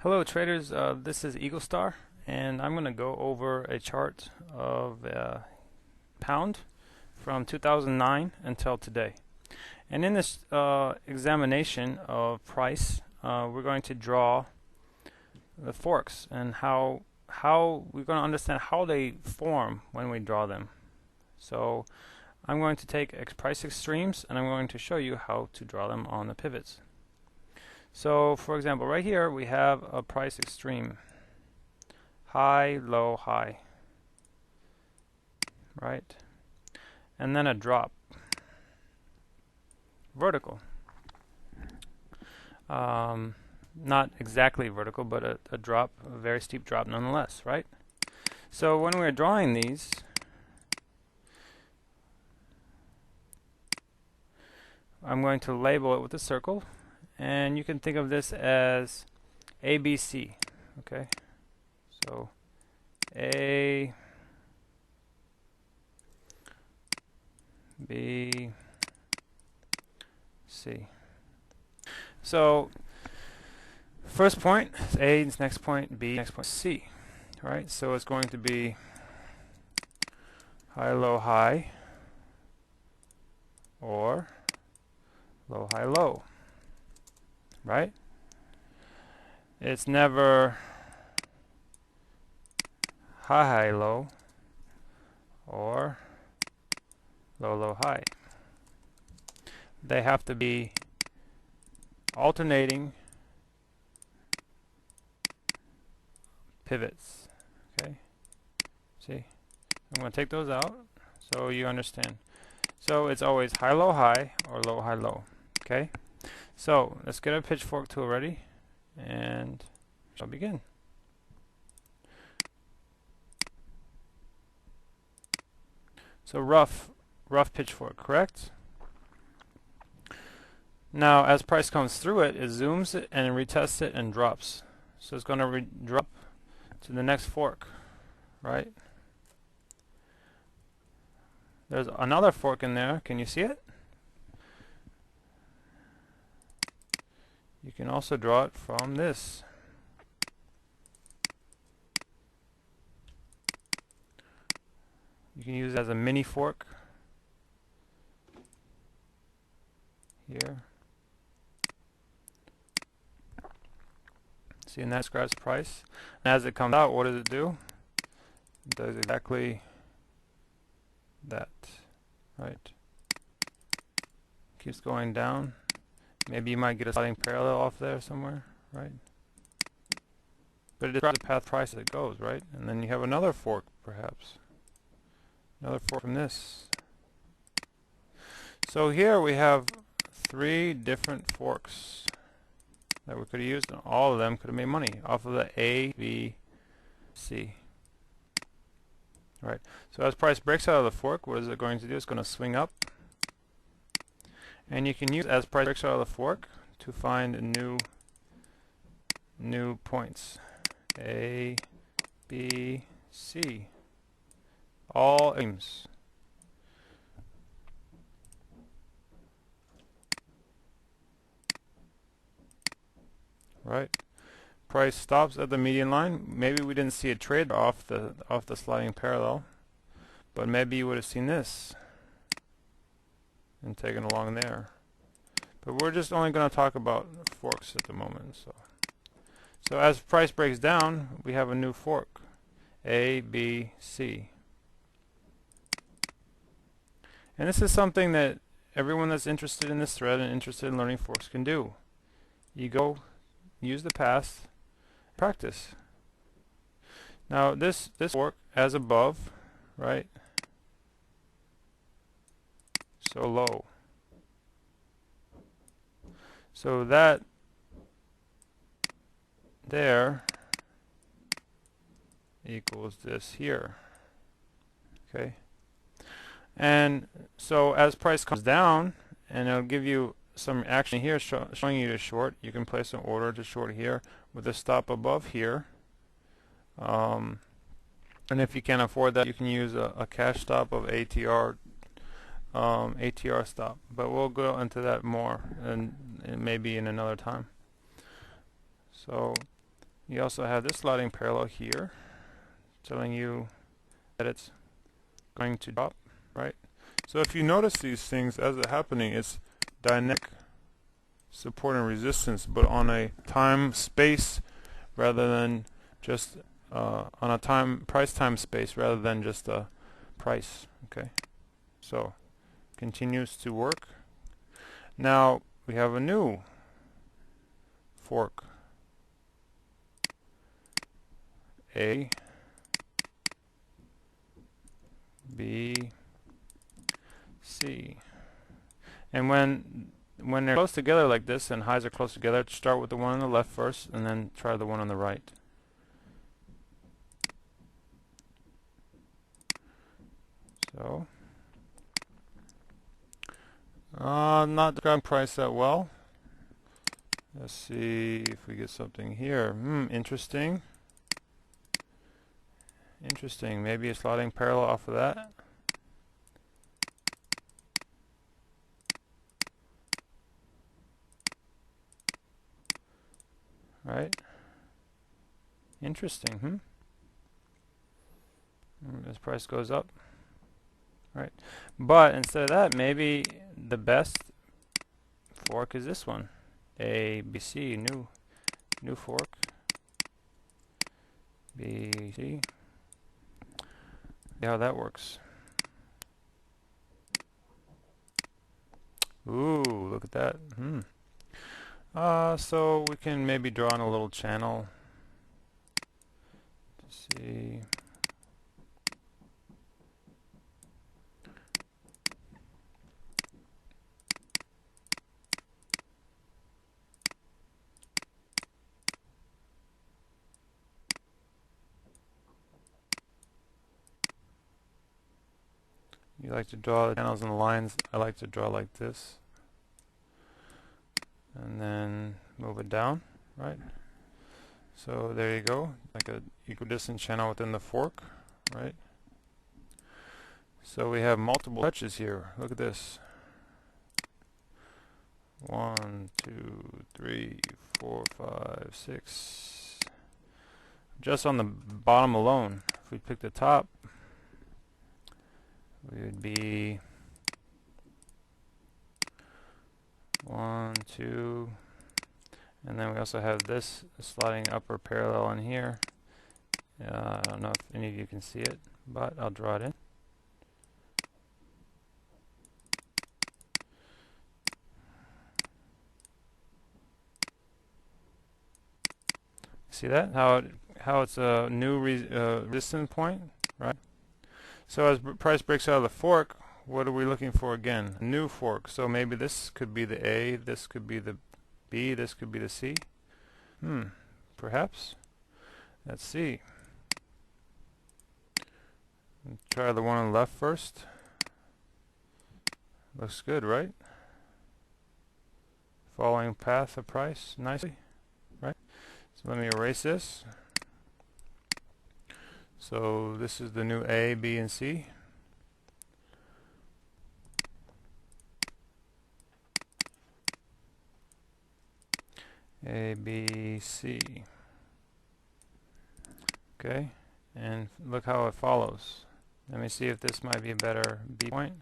Hello traders, this is Eagle Star, and I'm going to go over a chart of pound from 2009 until today. And in this examination of price, we're going to draw the forks and how we're going to understand how they form when we draw them. So I'm going to take price extremes and I'm going to show you how to draw them on the pivots. So for example, right here we have a price extreme, high, low, high, right? And then a drop, vertical. Not exactly vertical, but a drop, a very steep drop nonetheless, right? So when we're drawing these, I'm going to label it with a circle. And you can think of this as ABC, okay? So A, B, C. So first point is A, next point B, next point C, right? So it's going to be high, low, high, or low, high, low. Right? It's never high, high, low, or low, low, high. They have to be alternating pivots. Okay? See? I'm going to take those out so you understand. So it's always high, low, high, or low, high, low. Okay? So let's get our pitchfork tool ready and I'll begin. So rough pitchfork, correct? Now as price comes through it, it zooms it and retests it and drops. So it's going to drop to the next fork, right? There's another fork in there. Can you see it? You can also draw it from this. You can use it as a mini fork here. See, and that describes price. And as it comes out, what does it do? It does exactly that, right? Keeps going down. Maybe you might get a sliding parallel off there somewhere, right? But it describes the path price as it goes, right? And then you have another fork, perhaps. Another fork from this. So here we have 3 different forks that we could have used, and all of them could have made money off of the A, B, C. Right. So as price breaks out of the fork, what is it going to do? It's going to swing up. And you can use as price breaks out of the fork to find new points. A, B, C. All aims. Right? Price stops at the median line. Maybe we didn't see a trade off the sliding parallel, but maybe you would have seen this and taken along there. But we're just only going to talk about forks at the moment. So as price breaks down, we have a new fork, A, B, C. And this is something that everyone that's interested in this thread and interested in learning forks can do. You go use the past, practice. Now this fork as above, right? So low. So that there equals this here. Okay? And so as price comes down, and it'll give you some action here showing you to short, you can place an order to short here with a stop above here. And if you can't afford that, you can use a cash stop of ATR stop. But we'll go into that more and maybe in another time. So You also have this sliding parallel here, telling you that it's going to drop, right? So if you notice these things as they're happening, it's dynamic support and resistance, but on a time space rather than just on a price time space rather than just a price. Okay, so continues to work. Now we have a new fork, A, B, C, and when they're close together like this and highs are close together, start with the one on the left first and then try the one on the right. So not describing price that well. Let's see if we get something here. Interesting. Interesting. Maybe a sliding parallel off of that. Right? Interesting. This price goes up. Right. But instead of that, maybe the best fork is this one. A, B, C, new fork. B, C. See how that works. Ooh, look at that. So we can maybe draw on a little channel to see. You like to draw the channels and the lines. I like to draw like this. And then move it down, right? So there you go, like an equidistant channel within the fork, right? So we have multiple touches here. Look at this. 1, 2, 3, 4, 5, 6. Just on the bottom alone, if we pick the top, we would be 1, 2, and then we also have this sliding upper parallel in here. I don't know if any of you can see it, but I'll draw it in. See that? How it's a new resistance point, right? So as price breaks out of the fork, what are we looking for again? A new fork. So maybe this could be the A, this could be the B, this could be the C. Perhaps. Let's see. Try the one on the left first. Looks good, right? Following path of price nicely, right? So let me erase this. So this is the new A, B, and C. A, B, C. Okay, and look how it follows. Let me see if this might be a better B point.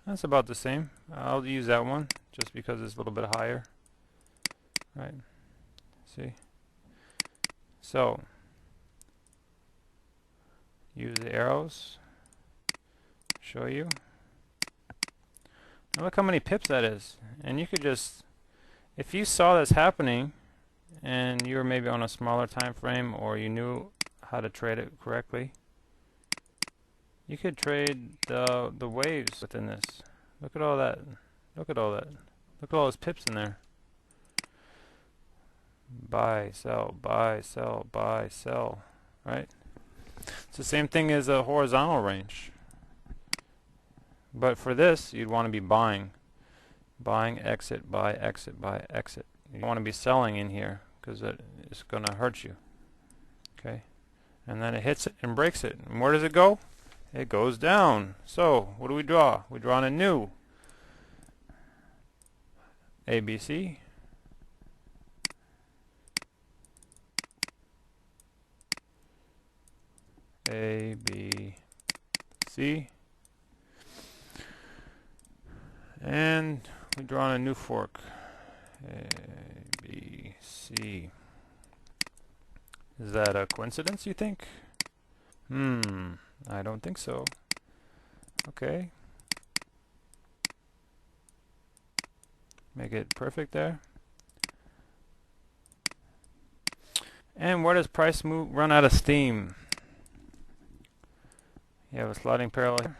That's about the same. I'll use that one just because it's a little bit higher. Right. See? So use the arrows. Show you. Now look how many pips that is. And you could just, if you saw this happening and you were maybe on a smaller time frame or you knew how to trade it correctly, you could trade the waves within this. Look at all that. Look at all that. Look at all those pips in there. Buy, sell, buy, sell, buy, sell. Right? It's the same thing as a horizontal range. But for this, you'd want to be buying. Buying, exit, buy, exit, buy, exit. You don't want to be selling in here because it's going to hurt you. Okay? And then it hits it and breaks it. And where does it go? It goes down. So, what do we draw? We draw on a new ABC. C. And we draw on a new fork. A, B, C. Is that a coincidence, you think? I don't think so. Okay. Make it perfect there. And where does price move run out of steam? You have a sliding parallel here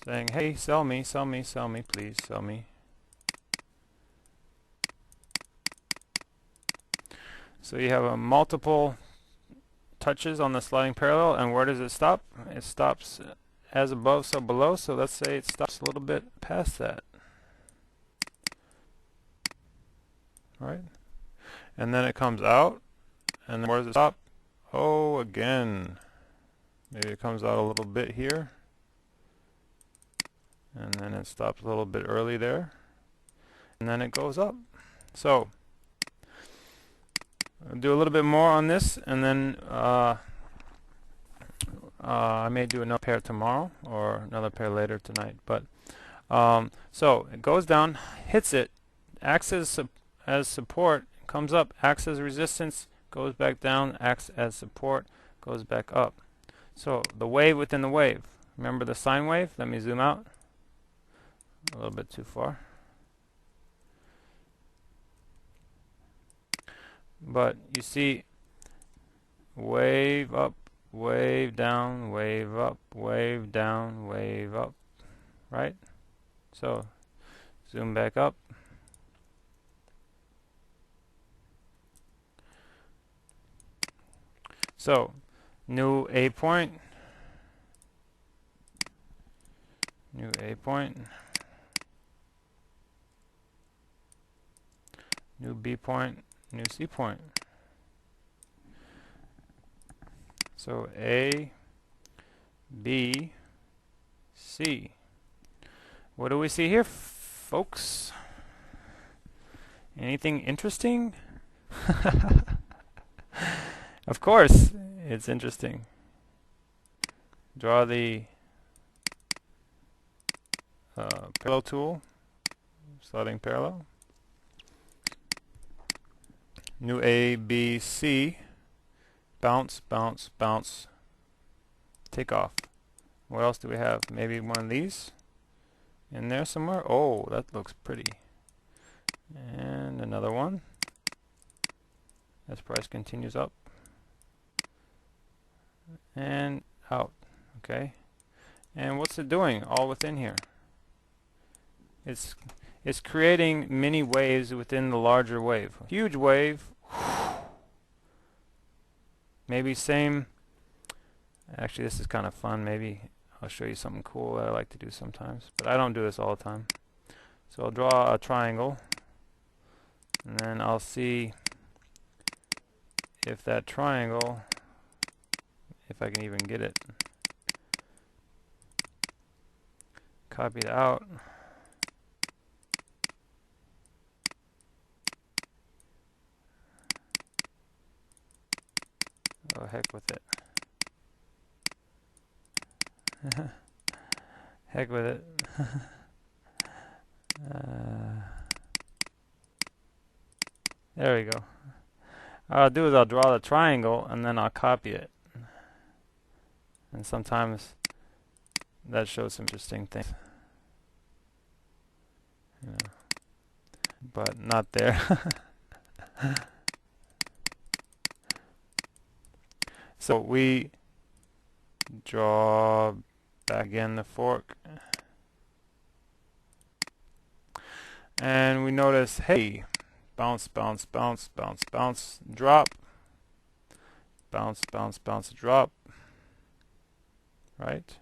saying, hey, sell me, sell me, sell me, please, sell me. So you have a multiple touches on the sliding parallel, and where does it stop? It stops as above, so below. So let's say it stops a little bit past that. Right? And then it comes out, and then where does it stop? Oh, again. Maybe it comes out a little bit here, and then it stops a little bit early there, and then it goes up. So I'll do a little bit more on this, and then I may do another pair tomorrow or another pair later tonight. But so it goes down, hits it, acts as support, comes up, acts as resistance, goes back down, acts as support, goes back up. So the wave within the wave. Remember the sine wave? Let me zoom out a little bit too far. But you see wave up, wave down, wave up, wave down, wave up, right? So zoom back up. So new A point, new A point, new B point, new C point. So A, B, C. What do we see here, folks? Anything interesting? Of course, it's interesting. Draw the parallel tool, sliding parallel. New A, B, C. Bounce, bounce, bounce. Take off. What else do we have? Maybe one of these in there somewhere. Oh, that looks pretty. And another one as price continues up and out. Okay. And what's it doing all within here? It's creating mini waves within the larger wave. Huge wave. Maybe same. Actually, this is kind of fun. Maybe I'll show you something cool that I like to do sometimes, but I don't do this all the time. So I'll draw a triangle, and then I'll see if that triangle, if I can even get it, copy it out. Oh, heck with it. Heck with it. There we go. What I'll do is I'll draw the triangle and then I'll copy it. And sometimes that shows some interesting things. You know, but not there. So we draw back again the fork, and we notice, hey, bounce, bounce, bounce, bounce, bounce, drop, bounce, bounce, bounce, drop, right?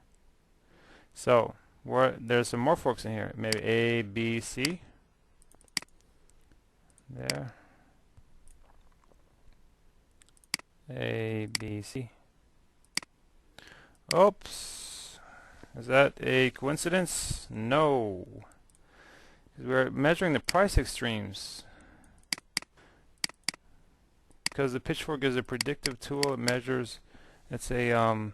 So there's some more forks in here. Maybe A, B, C. There. A, B, C. Oops. Is that a coincidence? No. Because we're measuring the price extremes. Because the pitchfork is a predictive tool. It measures, it's a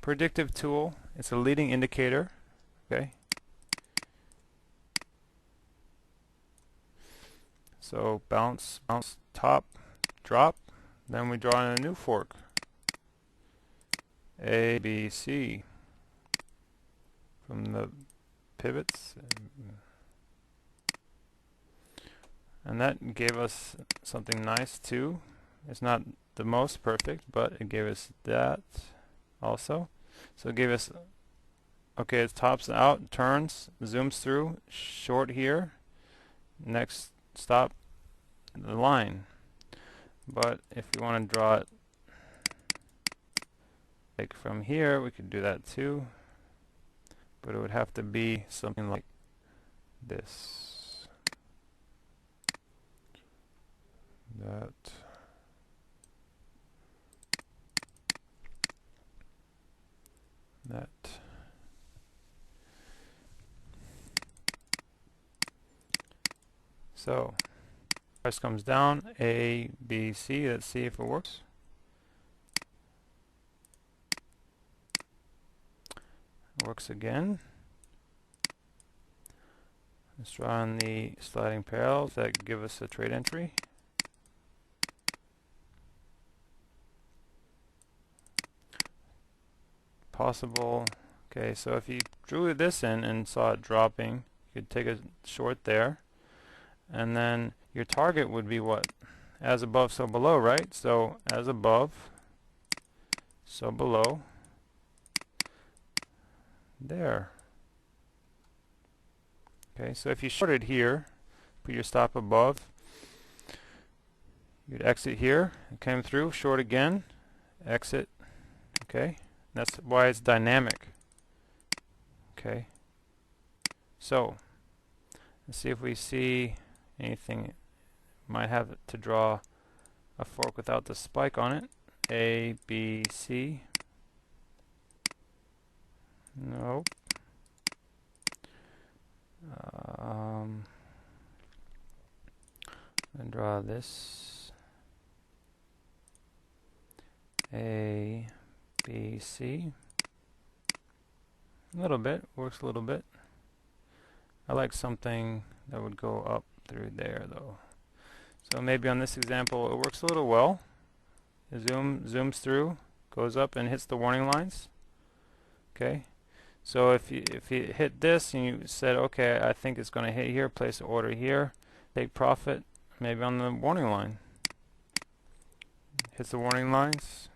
predictive tool. It's a leading indicator. Okay. So bounce, bounce, top, drop. Then we draw in a new fork. A, B, C. From the pivots. And that gave us something nice too. It's not the most perfect, but it gave us that also. So it gave us, okay, it tops out, turns, zooms through, short here, next stop the line. But if we want to draw it like from here, we could do that too. But it would have to be something like this. That. That. So price comes down, A, B, C. Let's see if it works. It works again. Let's draw on the sliding parallels that give us a trade entry. Possible. Okay, so if you drew this in and saw it dropping, you could take a short there, and then your target would be what? As above, so below, right? So as above, so below, there. Okay, so if you shorted here, put your stop above, you'd exit here, it came through, short again, exit, okay? That's why it's dynamic. Okay. So let's see if we see anything. Might have to draw a fork without the spike on it. A, B, C. Nope. And draw this. A, B, C. A little bit, works a little bit. I like something that would go up through there though. So maybe on this example it works a little well. It zooms through, goes up and hits the warning lines. Okay. So if you hit this and you said, okay, I think it's going to hit here, place an order here, take profit, maybe on the warning line. Hits the warning lines.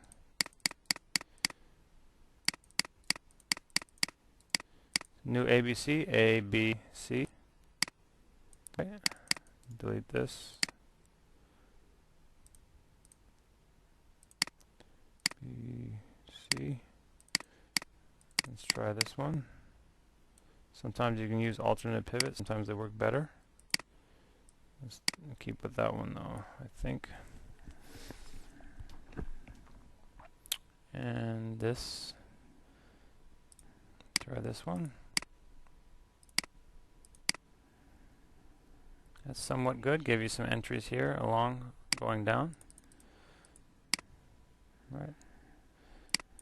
New ABC, A, B, C. Okay. Delete this. B, C. Let's try this one. Sometimes you can use alternate pivots, sometimes they work better. Let's keep with that one though, I think. And this. Try this one. That's somewhat good. Gave you some entries here along going down. Right.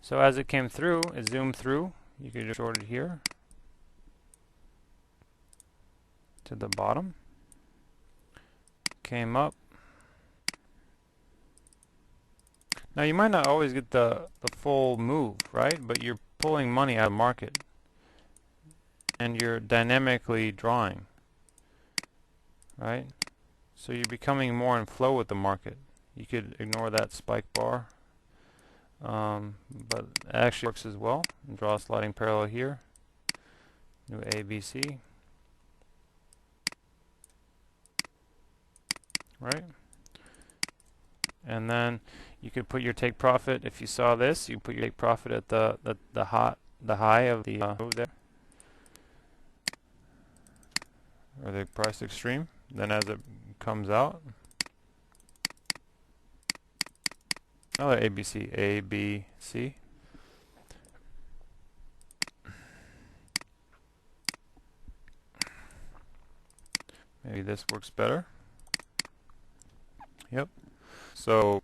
So as it came through, it zoomed through. You could just short it here to the bottom. Came up. Now you might not always get the full move, right? But you're pulling money out of the market. And you're dynamically drawing. Right? So you're becoming more in flow with the market. You could ignore that spike bar. But it actually works as well. And draw a sliding parallel here. New A, B, C. Right? And then you could put your take profit. If you saw this, you put your take profit at the high of the move there. Or the price extreme. Then as it comes out, another ABC, A, B, C. Maybe this works better. Yep. So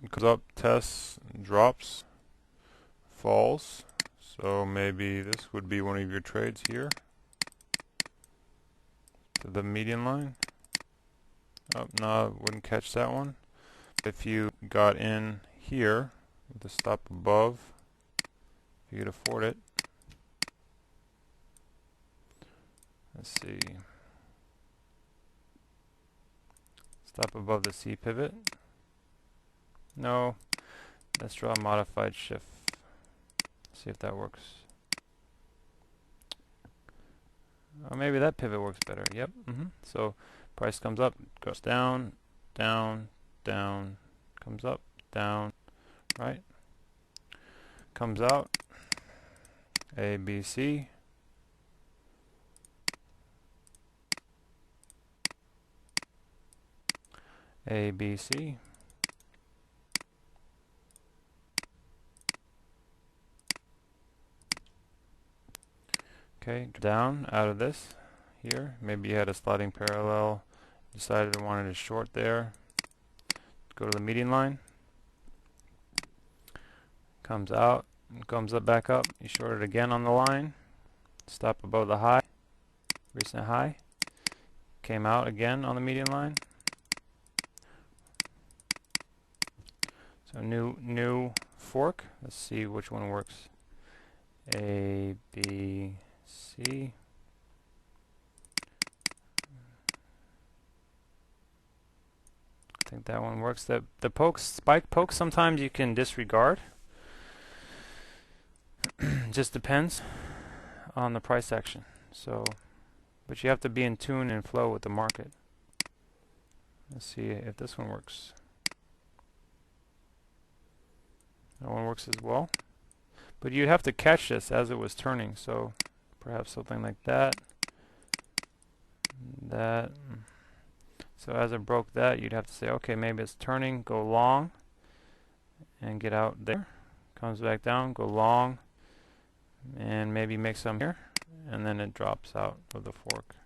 it goes up, tests, drops, falls, So maybe this would be one of your trades here to the median line. Oh, no, wouldn't catch that one. If you got in here with the stop above, if you could afford it. Let's see. Stop above the C pivot. No. Let's draw a modified shift. See if that works. Or maybe that pivot works better. Yep. So price comes up, goes down, down, down, comes up, down, right? Comes out. A, B, C. A, B, C. Okay, down out of this here. Maybe you had a sliding parallel, decided you wanted to short there. Go to the median line. Comes out, comes up back up. You short it again on the line. Stop above the high, recent high. Came out again on the median line. So new fork. Let's see which one works. A, B, C. I think that one works. The pokes, spike pokes, sometimes you can disregard. Just depends on the price action. So, but you have to be in tune and flow with the market. Let's see if this one works. That one works as well. But you'd have to catch this as it was turning. So perhaps something like that. That. So as it broke that, you'd have to say, okay, maybe it's turning, go long, and get out there. Comes back down, go long, and maybe make some here, and then it drops out of the fork.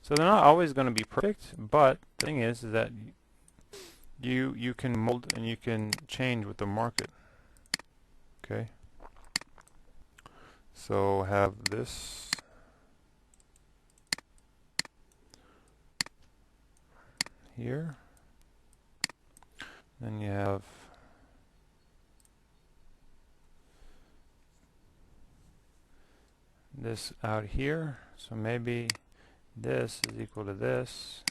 So they're not always going to be perfect, but the thing is that you can mold and you can change with the market. Okay. So have this here. Then you have this out here. So maybe this is equal to this,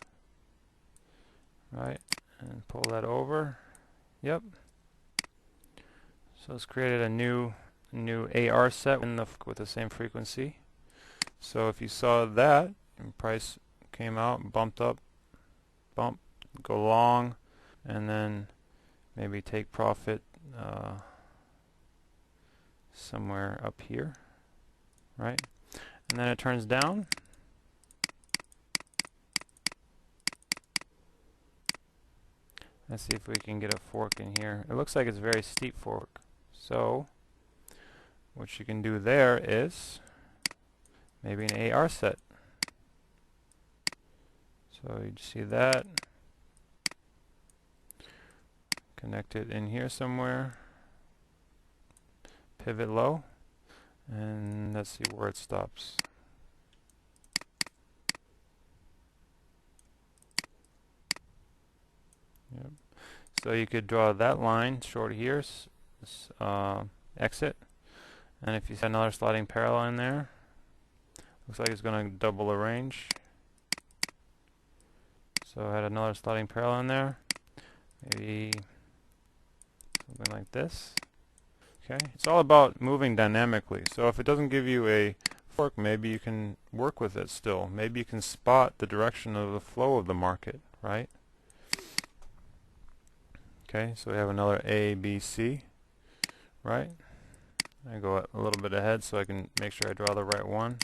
right? And pull that over. Yep. So it's created a new AR set with the same frequency. So if you saw that, and price came out, bumped up, bump, go long, and then maybe take profit somewhere up here, right? And then it turns down. Let's see if we can get a fork in here. It looks like it's a very steep fork. So what you can do there is maybe an AR set. So you see that. Connect it in here somewhere. Pivot low. And let's see where it stops. Yep. So you could draw that line short here, exit. And if you set another sliding parallel in there, looks like it's going to double the range. So I had another sliding parallel in there. Maybe something like this. Okay, it's all about moving dynamically. So if it doesn't give you a fork, maybe you can work with it still. Maybe you can spot the direction of the flow of the market, right? Okay, so we have another A, B, C, right? I go a little bit ahead so I can make sure I draw the right one.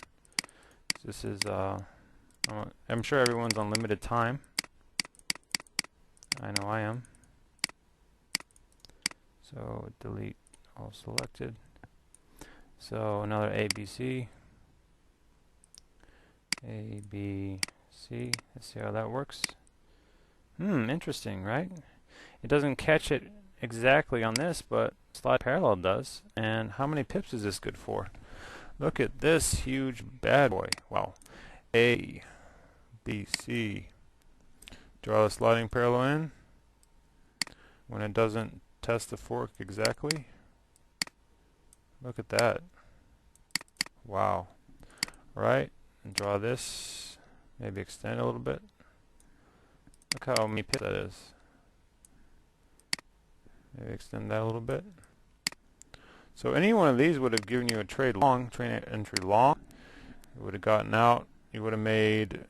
This is, I'm sure everyone's on limited time. I know I am. So delete all selected. So another A, B, C. A, B, C. Let's see how that works. Interesting, right? It doesn't catch it exactly on this, but slide parallel does, and how many pips is this good for? Look at this huge bad boy. Wow. A, B, C. Draw the sliding parallel in. When it doesn't test the fork exactly. Look at that. Wow. Right? And draw this. Maybe extend it a little bit. Look how many pips that is. Maybe extend that a little bit. So any one of these would have given you a trade entry long. You would have gotten out. You would have made,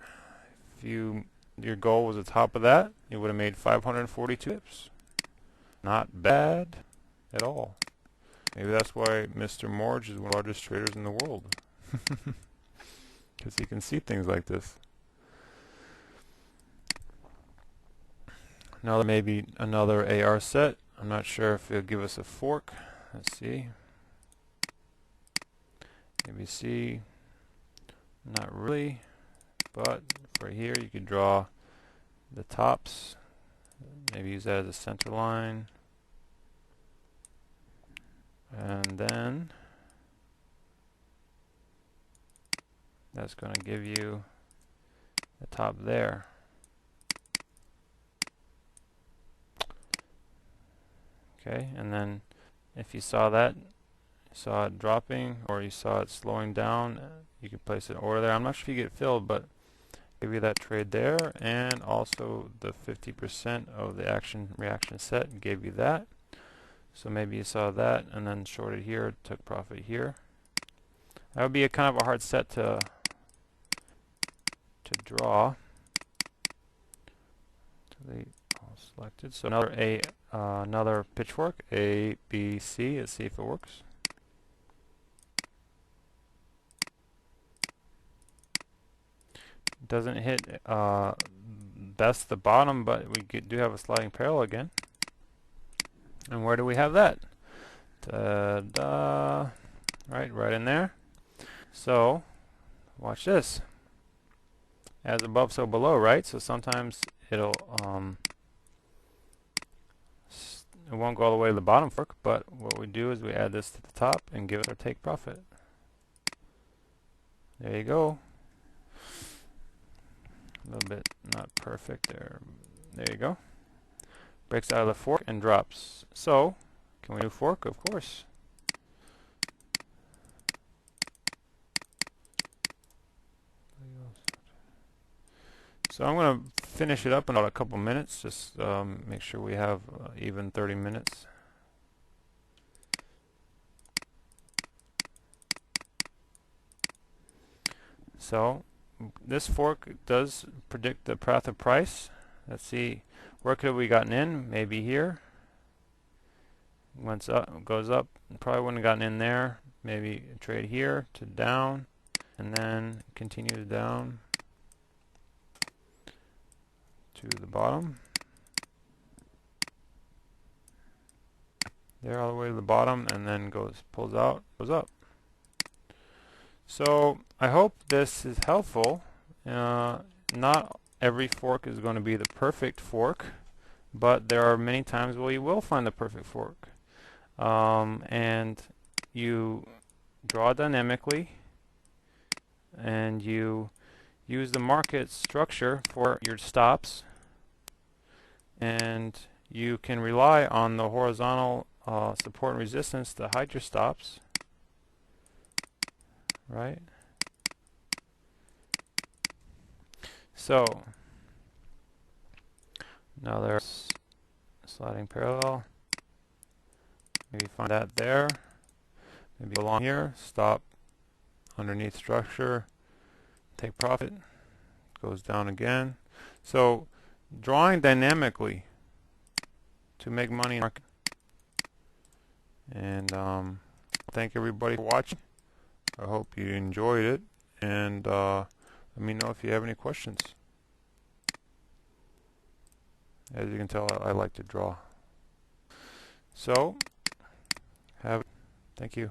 if your goal was the top of that, you would have made 542 pips. Not bad at all. Maybe that's why Mr. Morge is one of the largest traders in the world. Because he can see things like this. Now maybe another AR set. I'm not sure if it'll give us a fork. Let's see. ABC. Not really. But for here you could draw the tops. Maybe use that as a center line. And then that's going to give you the top there. Okay, and then if you saw that, you saw it dropping or you saw it slowing down, you could place an order there. I'm not sure if you get filled, but give you that trade there, and also the 50% of the reaction set gave you that. So maybe you saw that and then shorted here, took profit here. That would be a kind of a hard set to draw. Delete all selected. So another pitchfork, A, B, C. Let's see if it works. Doesn't hit best the bottom, but we do have a sliding parallel again. And where do we have that? Ta-da! Right in there. So, watch this. As above, so below, right? So sometimes it'll it won't go all the way to the bottom fork, but what we do is we add this to the top and give it our take profit. There you go. A little bit not perfect there. There you go. Breaks out of the fork and drops. So, can we do fork? Of course. So I'm going to finish it up in about a couple minutes. Just make sure we have even 30 minutes. So this fork does predict the path of price. Let's see, where could we gotten in? Maybe here. Once up, goes up, probably wouldn't have gotten in there. Maybe trade here to down, and then continue down to the bottom. There, all the way to the bottom, and then pulls out, goes up. So I hope this is helpful. Not every fork is going to be the perfect fork, but there are many times where you will find the perfect fork. And you draw dynamically, and you use the market structure for your stops, and you can rely on the horizontal support and resistance to hide your stops, right? So now there's sliding parallel. Maybe find that there. Maybe go along here, stop underneath structure, take profit, goes down again. So drawing dynamically to make money in the market. And thank everybody for watching. I hope you enjoyed it, and let me know if you have any questions. As you can tell, I like to draw. So thank you.